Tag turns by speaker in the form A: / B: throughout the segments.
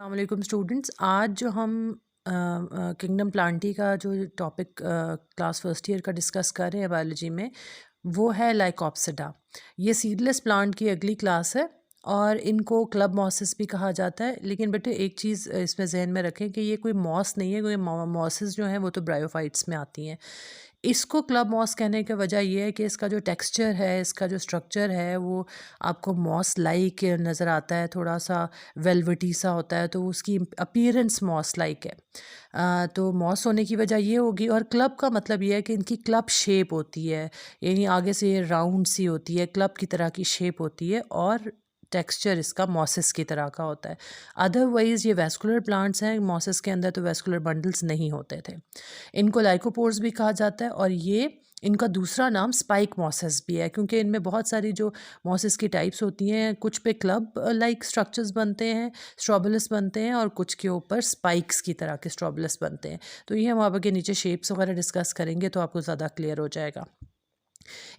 A: अस्सलाम स्टूडेंट्स। आज जो हम किंगडम प्लांटी का जो टॉपिक क्लास फर्स्ट ईयर का डिस्कस कर रहे हैं बायोलॉजी में, वो है लाइकोप्सिडा। ये सीडलेस प्लांट की अगली क्लास है और इनको क्लब मॉसेस भी कहा जाता है। लेकिन बेटे एक चीज़ इसमें जहन में रखें कि ये कोई मॉस नहीं है, कोई मॉसेस जो हैं वो तो ब्रायोफाइट्स में आती हैं। इसको क्लब मॉस कहने की वजह ये है कि इसका जो टेक्सचर है, इसका जो स्ट्रक्चर है, वो आपको मॉस लाइक नज़र आता है, थोड़ा सा वेलवेटी सा होता है, तो उसकी अपीयरेंस मॉस लाइक है। तो मॉस होने की वजह ये होगी। और क्लब का मतलब ये है कि इनकी क्लब शेप होती है, यानी आगे से ये राउंड सी होती है, क्लब की तरह की शेप होती है और टेक्सचर इसका मॉसिस की तरह का होता है। अदरवाइज़ ये वैस्कुलर प्लांट्स हैं, मॉसिस के अंदर तो वैस्कुलर बंडल्स नहीं होते थे। इनको लाइकोपोर्स भी कहा जाता है और ये इनका दूसरा नाम स्पाइक मॉसेस भी है, क्योंकि इनमें बहुत सारी जो मॉसेस की टाइप्स होती हैं, कुछ पे क्लब लाइक स्ट्रक्चर्स बनते हैं, स्ट्रोबुलस बनते हैं, और कुछ के ऊपर स्पाइक्स की तरह के स्ट्रोबुलस बनते हैं। तो ये हम आगे नीचे शेप्स वगैरह डिस्कस करेंगे तो आपको ज़्यादा क्लियर हो जाएगा।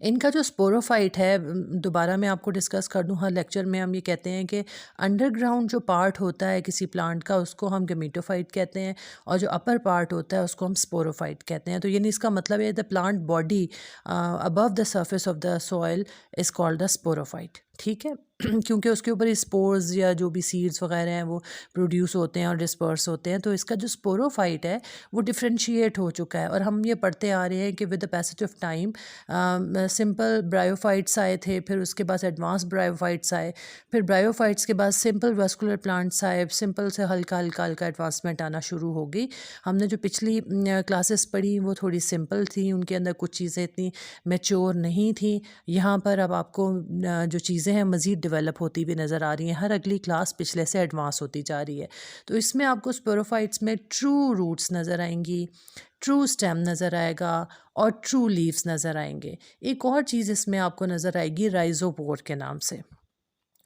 A: इनका जो स्पोरोफाइट है, दोबारा मैं आपको डिस्कस कर दूं, हर लेक्चर में हम ये कहते हैं कि अंडरग्राउंड जो पार्ट होता है किसी प्लांट का उसको हम गेमेटोफाइट कहते हैं, और जो अपर पार्ट होता है उसको हम स्पोरोफाइट कहते हैं। तो यानी इसका मतलब है the plant body above the surface of the soil is called the sporophyte. ठीक है। क्योंकि उसके ऊपर स्पोर्स या जो भी सीड्स वगैरह हैं वो प्रोड्यूस होते हैं और डिस्पर्स होते हैं। तो इसका जो स्पोरोफाइट है वो डिफ्रेंशिएट हो चुका है, और हम ये पढ़ते आ रहे हैं कि with the passage of time simple bryophytes आए थे, फिर उसके बाद एडवांस ब्रायोफाइट्स आए, फिर ब्रायोफाइट्स के बाद सिंपल वेस्कुलर प्लांट्स आए, सिंपल से हल्का हल्का हल्का एडवांसमेंट आना शुरू हो गई। हमने जो पिछली क्लासेस पढ़ी वो थोड़ी सिंपल थी, उनके अंदर कुछ चीज़ें इतनी मैच्योर नहीं थी। यहाँ पर अब आपको जो चीज़ें हैं मज़ीद डेवलप होती हुई नज़र आ रही हैं, हर अगली क्लास पिछले से एडवांस होती जा रही है। तो इसमें आपको स्पोरोफाइट्स में ट्रू रूट्स नज़र आएंगी, ट्रू स्टेम नज़र आएगा और ट्रू लीव्स नज़र आएंगे। एक और चीज़ इसमें आपको नज़र आएगी राइजोपोर के नाम से।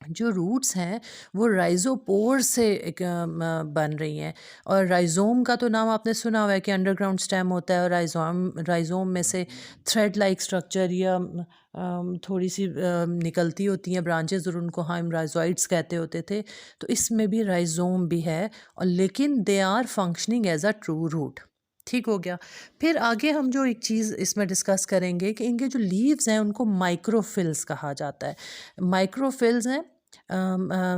A: जो रूट्स हैं वो राइजोपोर से बन रही हैं। और राइजोम का तो नाम आपने सुना हुआ है कि अंडरग्राउंड स्टेम होता है, और राइजोम में से थ्रेड लाइक स्ट्रक्चर या थोड़ी सी निकलती होती हैं ब्रांचेस, और उनको हम राइजोइड्स कहते होते थे। तो इसमें भी राइजोम भी है, और लेकिन they are functioning as a true root. ठीक हो गया। फिर आगे हम जो एक चीज़ इसमें डिस्कस करेंगे कि इनके जो लीव्स हैं उनको माइक्रोफिल्स कहा जाता है। माइक्रोफिल्स हैं,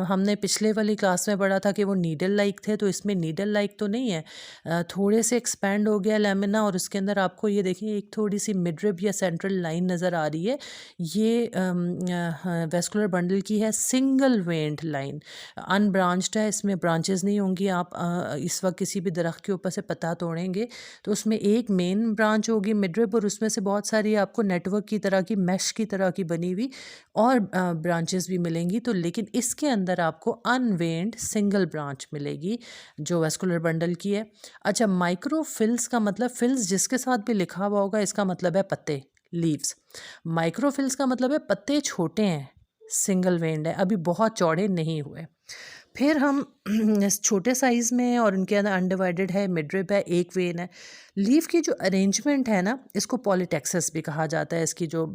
A: हमने पिछले वाली क्लास में पढ़ा था कि वो नीडल लाइक थे, तो इसमें नीडल लाइक तो नहीं है, थोड़े से एक्सपेंड हो गया लेमिना, और उसके अंदर आपको ये देखिए एक थोड़ी सी मिडरिब या सेंट्रल लाइन नज़र आ रही है। ये वेस्कुलर बंडल की है सिंगल वेंड लाइन, अनब्रांच्ड है, इसमें ब्रांचेस नहीं होंगी। आप इस वक्त किसी भी दरख्त के ऊपर से पत्ता तोड़ेंगे तो उसमें एक मेन ब्रांच होगी मिडरिब, और उसमें से बहुत सारी आपको नेटवर्क की तरह की, मैश की तरह की बनी हुई और ब्रांचेस भी मिलेंगी। तो लेकिन इसके अंदर आपको अनवेंड सिंगल ब्रांच मिलेगी जो वेस्कुलर बंडल की है। अच्छा, माइक्रोफिल्स का मतलब, फिल्स जिसके साथ भी लिखा हुआ होगा इसका मतलब है पत्ते, लीव्स। माइक्रोफिल्स का मतलब है पत्ते छोटे हैं, सिंगल वेंड है, अभी बहुत चौड़े नहीं हुए। फिर हम इस छोटे साइज़ में हैं और उनके अंदर अनडिवाइडेड है, मिडरिब है, एक वेन है। लीफ की जो अरेंजमेंट है ना, इसको पॉलीटेक्सिस भी कहा जाता है। इसकी जो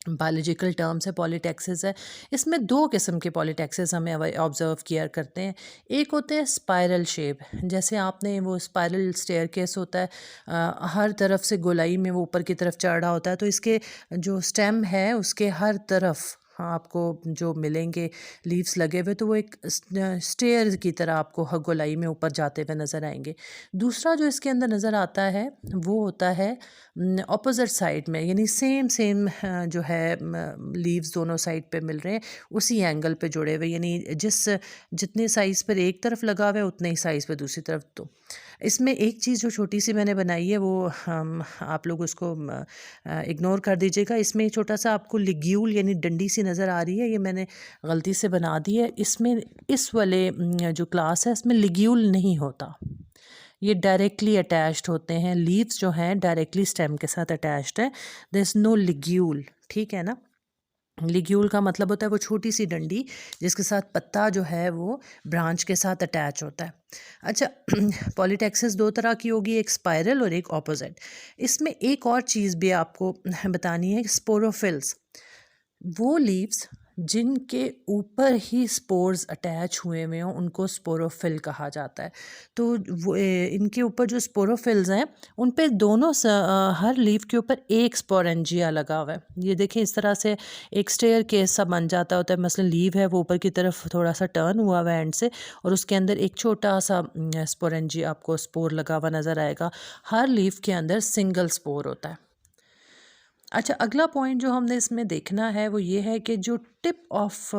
A: बायोलॉजिकल टर्म्स है पॉलीटेक्सिस है। इसमें दो किस्म के पॉलीटेक्सिस हमें ऑब्जर्व किया करते हैं। एक होते हैं स्पाइरल शेप, जैसे आपने वो स्पाइरल स्टेयरकेस होता है, हर तरफ से गोलाई में वो ऊपर की तरफ चढ़ रहा होता है, तो इसके जो स्टेम है उसके हर तरफ आपको जो मिलेंगे लीव्स लगे हुए, तो वो एक स्टेयर की तरह आपको गोलाई में ऊपर जाते हुए नज़र आएंगे। दूसरा जो इसके अंदर नज़र आता है वो होता है ऑपोजिट साइड में, यानी सेम सेम जो है लीव्स दोनों साइड पे मिल रहे हैं, उसी एंगल पे जुड़े हुए, यानी जितने साइज़ पर एक तरफ लगा हुआ है उतने ही साइज़ पे दूसरी तरफ। तो इसमें एक चीज़ जो छोटी सी मैंने बनाई है वो आप लोग उसको इग्नोर कर दीजिएगा। इसमें एक छोटा सा आपको लिग्यूल यानी डंडी सी नज़र आ रही है, ये मैंने गलती से बना दी है। इसमें इस वाले जो क्लास है इसमें लिग्यूल नहीं होता, ये डायरेक्टली अटैच्ड होते हैं। लीव्स जो हैं डायरेक्टली स्टेम के साथ अटैच्ड है, देयर इज़ नो लिग्यूल। ठीक है ना। लिग्यूल का मतलब होता है वो छोटी सी डंडी जिसके साथ पत्ता जो है वो ब्रांच के साथ अटैच होता है। अच्छा, पॉलीटेक्सिस दो तरह की होगी, एक स्पाइरल और एक ऑपोजिट। इसमें एक और चीज़ भी आपको बतानी है, स्पोरोफिल्स वो लीव्स जिनके ऊपर ही स्पोर्स अटैच हुए हुए हों उनको स्पोरोफिल कहा जाता है। तो वो इनके ऊपर जो स्पोरोफिल्स हैं उन पे दोनों हर लीफ के ऊपर एक स्पोरेंजिया लगा हुआ है। ये देखें इस तरह से एक स्टेयर केस सा बन जाता होता है, मसलन लीव है वो ऊपर की तरफ थोड़ा सा टर्न हुआ हुआ है एंड से, और उसके अंदर एक छोटा सा स्पोरेंजिया आपको स्पोर लगा हुआ नज़र आएगा। हर लीफ के अंदर सिंगल स्पोर होता है। अच्छा, अगला पॉइंट जो हमने इसमें देखना है वो ये है कि जो टिप ऑफ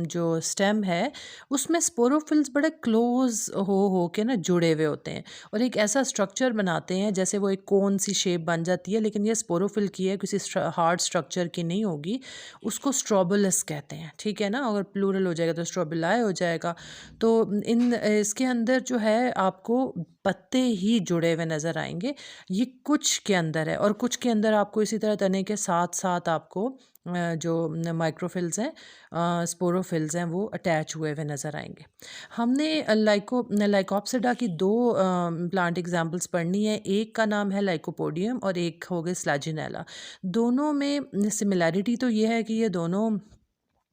A: जो स्टेम है उसमें स्पोरोफिल्स बड़े क्लोज हो के ना जुड़े हुए होते हैं और एक ऐसा स्ट्रक्चर बनाते हैं जैसे वो एक कोन सी शेप बन जाती है, लेकिन ये स्पोरोफिल की है, किसी हार्ड स्ट्रक्चर की नहीं होगी। उसको स्ट्रोबुलस कहते हैं, ठीक है ना। अगर प्लूरल हो जाएगा तो स्ट्रोबुलाए हो जाएगा। तो इन इसके अंदर जो है आपको पत्ते ही जुड़े हुए नज़र आएंगे। ये कुछ के अंदर है और कुछ के अंदर आपको इसी तरह तने के साथ साथ आपको जो माइक्रोफिल्स हैं, स्पोरोफिल्स हैं, वो अटैच हुए हुए नज़र आएंगे। हमने लाइकोप्सिडा की दो प्लांट एग्जांपल्स पढ़नी है। एक का नाम है लाइकोपोडियम और एक हो गया स्लैजिनेला। दोनों में सिमिलैरिटी तो ये है कि ये दोनों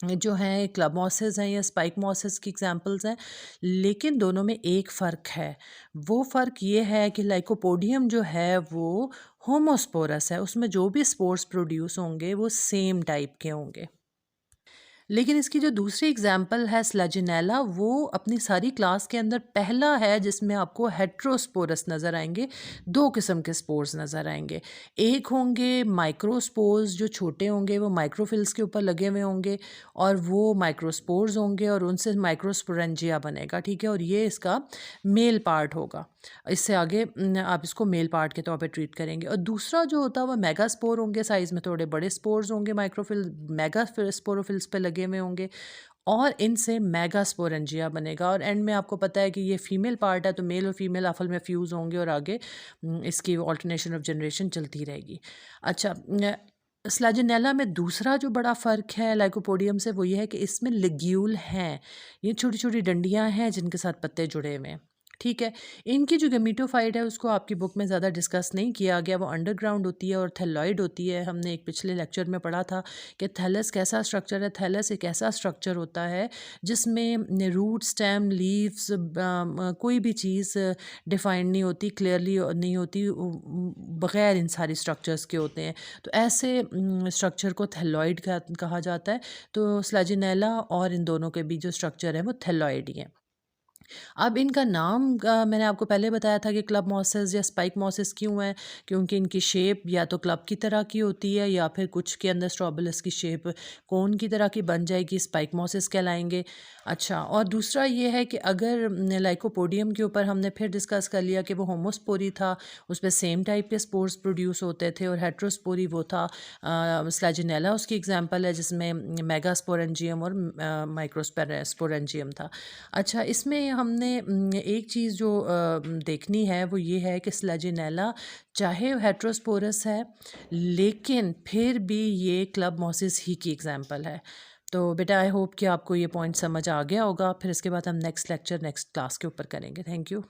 A: जो हैं क्लब मॉसेस हैं या स्पाइक मॉसेस की एग्जांपल्स हैं, लेकिन दोनों में एक फ़र्क है। वो फ़र्क ये है कि लाइकोपोडियम जो है वो होमोस्पोरस है, उसमें जो भी स्पोर्स प्रोड्यूस होंगे वो सेम टाइप के होंगे। लेकिन इसकी जो दूसरी एग्जाम्पल है स्लैजिनेला, वो अपनी सारी क्लास के अंदर पहला है जिसमें आपको हेट्रोस्पोरस नज़र आएंगे। दो किस्म के स्पोर्स नज़र आएंगे। एक होंगे माइक्रोस्पोर्स जो छोटे होंगे, वो माइक्रोफिल्स के ऊपर लगे हुए होंगे और वो माइक्रोस्पोर्स होंगे और उनसे माइक्रोस्पोरेंजिया बनेगा, ठीक है। और ये इसका मेल पार्ट होगा। इससे आगे आप इसको मेल पार्ट के तौर पे ट्रीट करेंगे। और दूसरा जो होता है वो मेगा स्पोर होंगे, साइज़ में थोड़े बड़े स्पोर्स होंगे, माइक्रोफिल मेगा स्पोरोफिल्स पे लगे हुए होंगे और इनसे मेगा स्पोरेंजिया बनेगा। और एंड में आपको पता है कि ये फीमेल पार्ट है, तो मेल और फीमेल आपस में फ्यूज़ होंगे और आगे इसकी ऑल्टरनेशन ऑफ जनरेशन चलती रहेगी। अच्छा, स्लैजिनेला में दूसरा जो बड़ा फ़र्क है लाइकोपोडियम से वो ये है कि इसमें लिग्यूल हैं। ये छोटी छोटी डंडियाँ हैं जिनके साथ पत्ते जुड़े हुए हैं, ठीक है। इनकी जो गेमिटोफाइट है उसको आपकी बुक में ज़्यादा डिस्कस नहीं किया गया। वो अंडरग्राउंड होती है और थैलॉइड होती है। हमने एक पिछले लेक्चर में पढ़ा था कि थैलस कैसा स्ट्रक्चर है। थैलस एक ऐसा स्ट्रक्चर होता है जिसमें रूट, स्टेम, लीव्स, कोई भी चीज़ डिफाइंड नहीं होती, क्लियरली नहीं होती, बग़ैर इन सारी स्ट्रक्चर्स के होते हैं। तो ऐसे स्ट्रक्चर को थैलॉइड कहा जाता है। तो स्लैजिनेला और इन दोनों के बीच जो स्ट्रक्चर है वो थैलॉइड ही है। अब इनका नाम मैंने आपको पहले बताया था कि क्लब मॉसेस या स्पाइक मॉसेस क्यों हैं, क्योंकि इनकी शेप या तो क्लब की तरह की होती है या फिर कुछ के अंदर स्ट्रॉबुलस की शेप कोन की तरह की बन जाएगी, स्पाइक मॉसेस कहलाएंगे। अच्छा, और दूसरा ये है कि अगर लाइकोपोडियम के ऊपर हमने फिर डिस्कस कर लिया कि वो होमोस्पोरी था, उस पर सेम टाइप के स्पोर्स प्रोड्यूस होते थे, और हेट्रोस्पोरी वो था स्लैजिनेला उसकी एग्जांपल है जिसमें मेगास्पोरेंजियम और माइक्रोस्पोरेंजियम था। अच्छा, इसमें हमने एक चीज़ जो देखनी है वो ये है कि स्लैजिनेला चाहे हेट्रोस्पोरस है लेकिन फिर भी ये क्लब मॉसिस ही की एग्जांपल है। तो बेटा आई होप कि आपको ये पॉइंट समझ आ गया होगा। फिर इसके बाद हम नेक्स्ट लेक्चर नेक्स्ट क्लास के ऊपर करेंगे। Thank you.